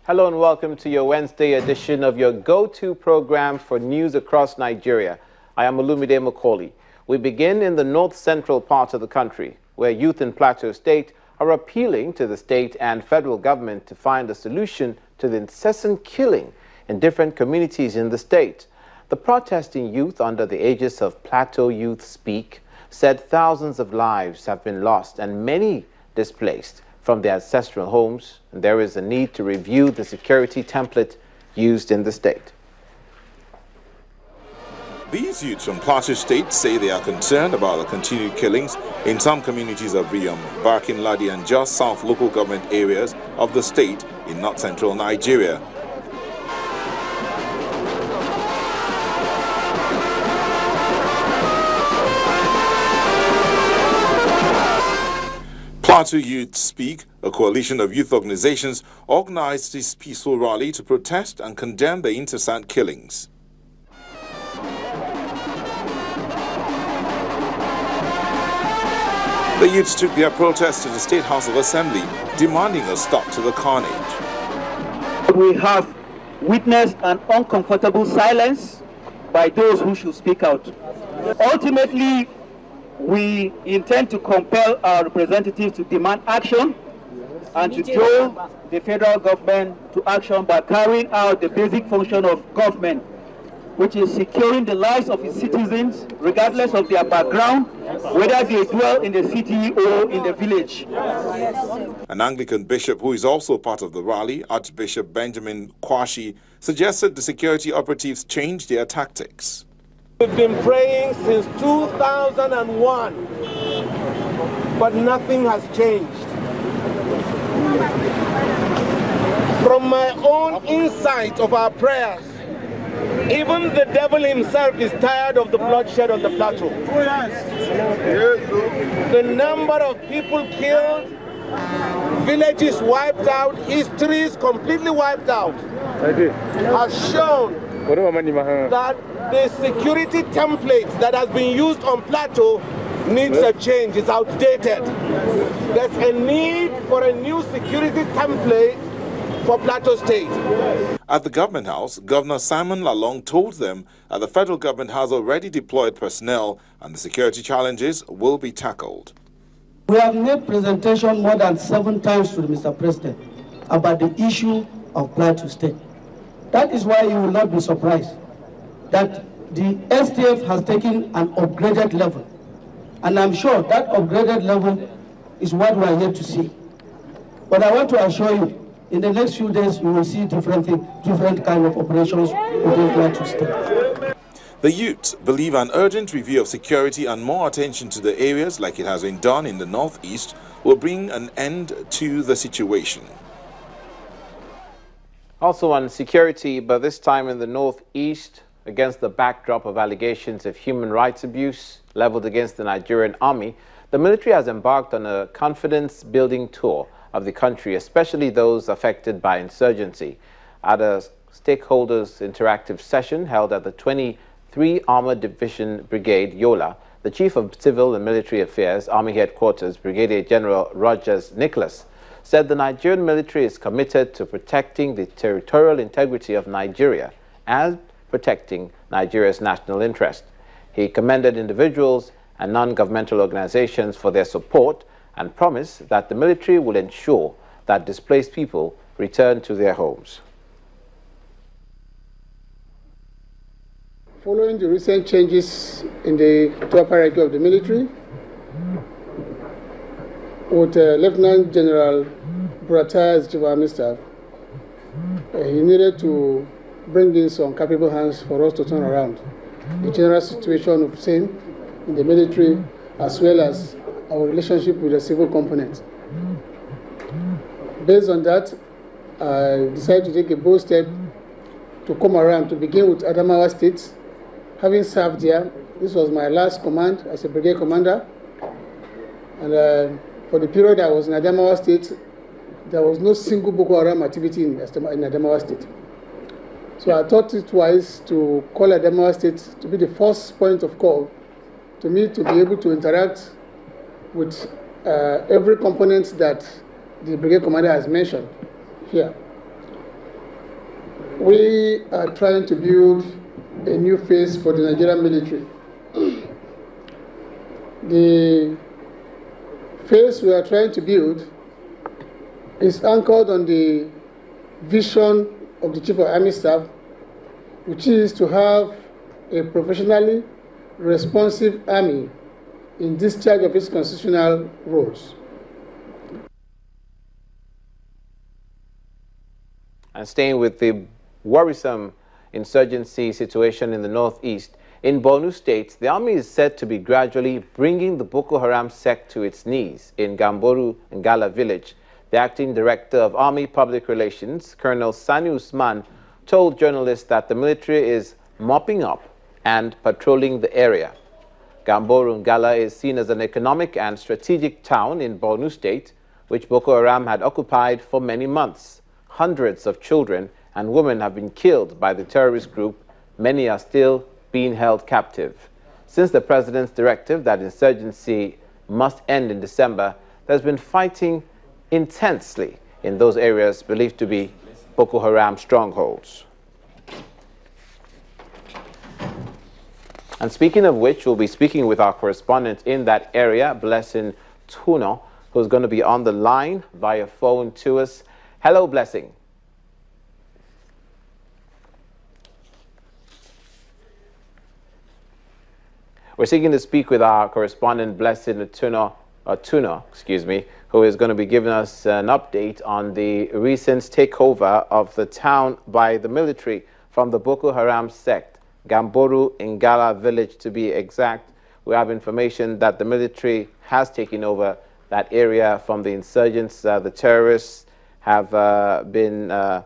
Hello and welcome to your Wednesday edition of your go-to program for news across Nigeria. I am Olumide Macaulay. We begin in the north-central part of the country, where youth in Plateau State are appealing to the state and federal government to find a solution to the incessant killing in different communities in the state. The protesting youth under the aegis of Plateau Youths Speak said thousands of lives have been lost and many displaced from their ancestral homes, and there is a need to review the security template used in the state. These youths from Plateau State say they are concerned about the continued killings in some communities of Riyom, Barkin Ladi and just south local government areas of the state in north-central Nigeria. Plateau Youths Speak, a coalition of youth organizations, organized this peaceful rally to protest and condemn the incessant killings. The youths took their protest to the State House of Assembly, demanding a stop to the carnage. We have witnessed an uncomfortable silence by those who should speak out. Ultimately, we intend to compel our representatives to demand action and to draw the federal government to action by carrying out the basic function of government, which is securing the lives of its citizens regardless of their background, whether they dwell in the city or in the village. An Anglican Bishop who is also part of the rally, Archbishop Benjamin Kwashi, suggested the security operatives change their tactics. We've been praying since 2001, but nothing has changed. From my own insight of our prayers, even the devil himself is tired of the bloodshed on the plateau. The number of people killed, villages wiped out, histories completely wiped out, has shown that the security template that has been used on Plateau needs a change. It's outdated. There's a need for a new security template for Plateau State. At the Government House, Governor Simon Lalong told them that the federal government has already deployed personnel and the security challenges will be tackled. We have made presentation more than 7 times to Mr. President about the issue of Plateau State. That is why you will not be surprised that the STF has taken an upgraded level. And I'm sure that upgraded level is what we are here to see. But I want to assure you, in the next few days, you will see different kind of operations within Plateau State. The youths believe an urgent review of security and more attention to the areas like it has been done in the northeast will bring an end to the situation. Also on security, but this time in the northeast, against the backdrop of allegations of human rights abuse leveled against the Nigerian army, the military has embarked on a confidence-building tour of the country, especially those affected by insurgency. At a stakeholders interactive session held at the 23 Armored Division Brigade, Yola, the Chief of Civil and Military Affairs, Army Headquarters, Brigadier General Rogers Nicholas, said the Nigerian military is committed to protecting the territorial integrity of Nigeria and protecting Nigeria's national interest. He commended individuals and non-governmental organizations for their support and promised that the military will ensure that displaced people return to their homes. Following the recent changes in the top hierarchy of the military, with Lieutenant General Buratai as Chief of Army Staff, he needed to bring in some capable hands for us to turn around the general situation of same in the military, as well as our relationship with the civil component. Based on that, I decided to take a bold step to come around, to begin with Adamawa State. Having served there, this was my last command as a brigade commander. And for the period I was in Adamawa State, there was no single Boko Haram activity in Adamawa State. So I thought it wise to call Adamawa State to be the first point of call to me to be able to interact with every component that the brigade commander has mentioned here. we are trying to build a new face for the Nigerian military. The face we are trying to build is anchored on the vision of the Chief of Army Staff, which is to have a professionally responsive army in discharge of its constitutional roles. And staying with the worrisome insurgency situation in the northeast, in Borno State, the army is said to be gradually bringing the Boko Haram sect to its knees in Gamboru Ngala village. The acting director of Army Public Relations, Colonel Sani Usman, told journalists that the military is mopping up and patrolling the area. Gamboru Ngala is seen as an economic and strategic town in Borno State, which Boko Haram had occupied for many months. Hundreds of children and women have been killed by the terrorist group. Many are still being held captive. Since the president's directive that insurgency must end in December, there's been fighting intensely in those areas believed to be Boko Haram strongholds. And speaking of which, we'll be speaking with our correspondent in that area, Blessing Tuno, who's going to be on the line via phone to us. Hello, Blessing. We're seeking to speak with our correspondent, Blessing Tuno, who is going to be giving us an update on the recent takeover of the town by the military from the Boko Haram sect, Gamboru Ngala village to be exact. We have information that the military has taken over that area from the insurgents. The terrorists have that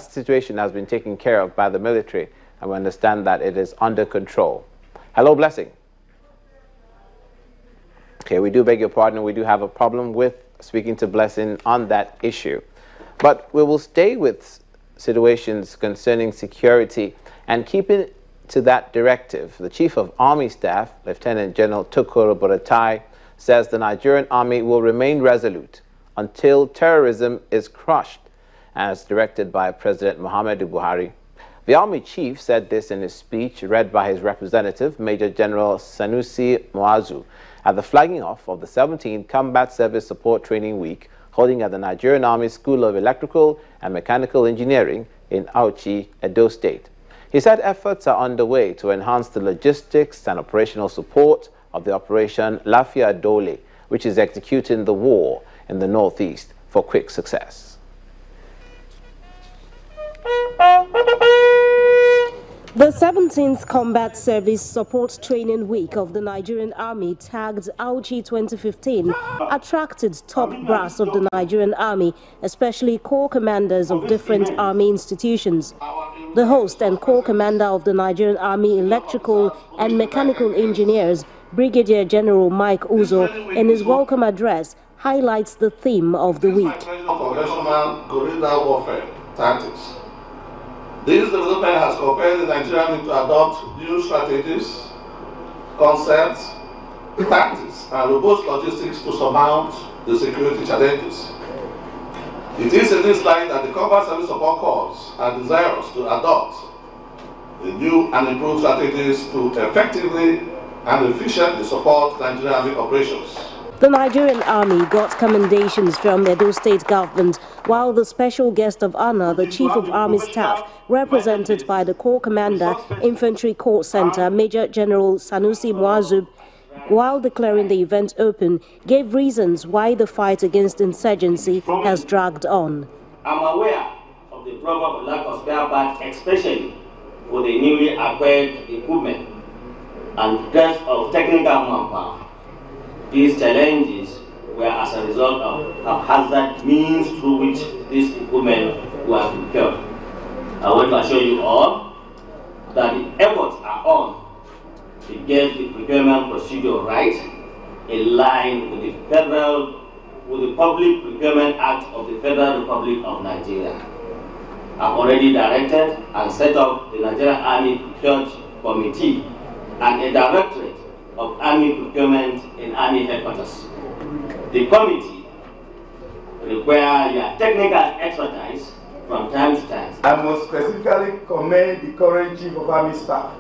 situation has been taken care of by the military, and we understand that it is under control. Hello, Blessing. Okay, we do beg your pardon. We do have a problem with speaking to Blessing on that issue. But we will stay with situations concerning security and keeping to that directive. The Chief of Army Staff, Lieutenant General Tukuru Buratai, says the Nigerian Army will remain resolute until terrorism is crushed, as directed by President Muhammadu Buhari. The Army Chief said this in his speech read by his representative, Major General Sanusi Muazu, at the flagging off of the 17th Combat Service Support Training Week holding at the Nigerian Army School of Electrical and Mechanical Engineering in Auchi, Edo State. He said efforts are underway to enhance the logistics and operational support of the Operation Lafia Dole, which is executing the war in the northeast for quick success. The 17th Combat Service Support Training Week of the Nigerian Army, tagged Auchi 2015, attracted top brass of the Nigerian Army, especially corps commanders of different army institutions. The host and corps commander of the Nigerian Army Electrical and Mechanical Engineers, Brigadier General Mike Uzo, in his welcome address, highlights the theme of the week. Conventional guerrilla warfare tactics. This development has compelled the Nigerian Army to adopt new strategies, concepts, tactics, and robust logistics to surmount the security challenges. It is in this light that the Combat Service Support Corps are desirous to adopt the new and improved strategies to effectively and efficiently support Nigerian Army operations. The Nigerian Army got commendations from Edo State government, while the special guest of honor, the Chief of Army Staff, represented by the Corps Commander, Infantry Corps Center, Major General Sanusi Muazu, while declaring the event open, gave reasons why the fight against insurgency has dragged on. I'm aware of the problem of lack of spare parts, especially for the newly acquired equipment and test of technical manpower. These challenges were as a result of haphazard means through which this equipment was procured. I want to assure you all that the efforts are on to get the procurement procedure right, in line with the Public Procurement Act of the Federal Republic of Nigeria. I've already directed and set up the Nigerian Army Procurement Committee and a directorate of Army procurement in Army headquarters. The committee requires your technical expertise from time to time. I must specifically commend the current Chief of Army Staff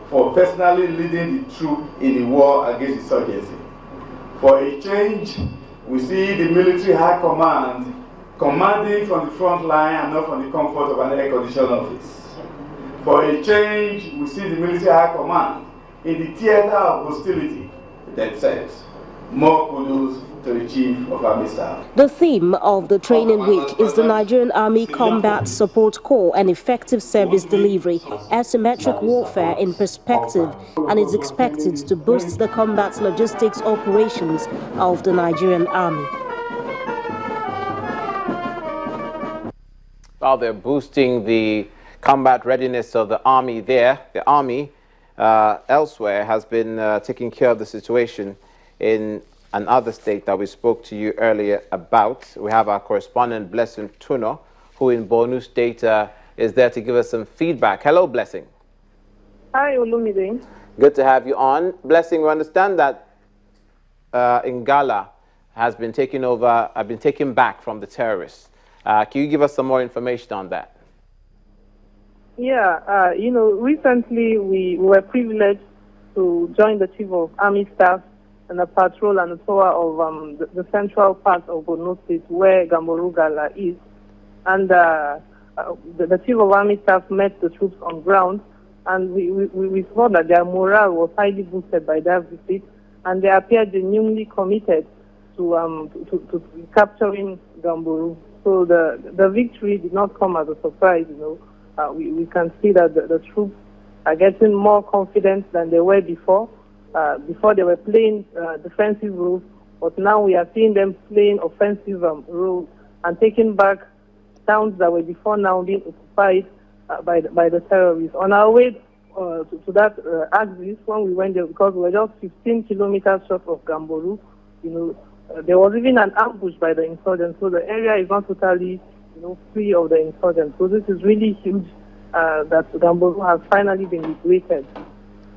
for personally leading the troop in the war against insurgency. For a change, we see the military high command commanding from the front line and not from the comfort of an air-conditioned office. For a change, we see the military high command in the theater of hostility themselves. More kudos to the Chief of Army Staff. The theme of the training week is the Nigerian Army Combat Support Corps and effective service delivery, asymmetric warfare in perspective, and is expected to boost the combat logistics operations of the Nigerian Army. While they're boosting the combat readiness of the Army there, the Army elsewhere has been taking care of the situation in another state that we spoke to you earlier about. We have our correspondent, Blessing Tuno, who in Borno State is there to give us some feedback. Hello, Blessing. Hi, Olumide. Good to have you on. Blessing, we understand that Ngala has been taken over, been taken back from the terrorists. Can you give us some more information on that? Yeah, you know, recently we were privileged to join the Chief of Army Staff and a patrol and a tour of the central part of Borno State where Gamboru Gala is. And the Chief of Army Staff met the troops on ground, and we saw that their morale was highly boosted by their visit, and they appeared genuinely committed to capturing Gamboru. So the victory did not come as a surprise, you know. We can see that the troops are getting more confident than they were before. Before they were playing defensive roles, but now we are seeing them playing offensive roles and taking back towns that were before now being occupied by the terrorists. On our way to that aegis, when we went there, because we were just 15 kilometers short of Gamboru, you know, there was even an ambush by the insurgents, so the area is not totally, you know, free of the insurgents. So this is really huge that Gamboru has finally been liberated.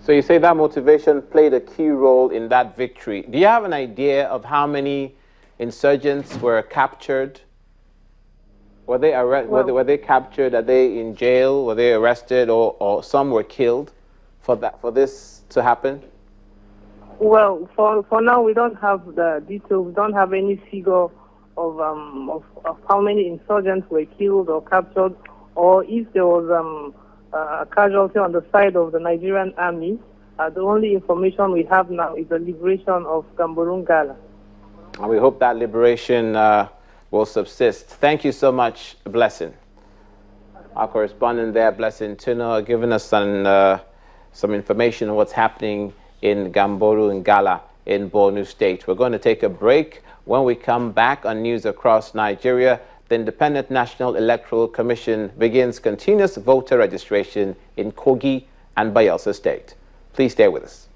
So you say that motivation played a key role in that victory. Do you have an idea of how many insurgents were captured? Were they were they captured? Are they in jail? Were they arrested, or some were killed for this to happen? Well, for now we don't have the details. We don't have any figure of how many insurgents were killed or captured, or if there was a casualty on the side of the Nigerian Army. The only information we have now is the liberation of Gamboru Gala. And we hope that liberation will subsist. Thank you so much, Blessing. Our correspondent there, Blessing Tuno, giving us some information on what's happening in Gamboru Gala in Borno State. We're going to take a break. When we come back on news across Nigeria, the Independent National Electoral Commission begins continuous voter registration in Kogi and Bayelsa State. Please stay with us.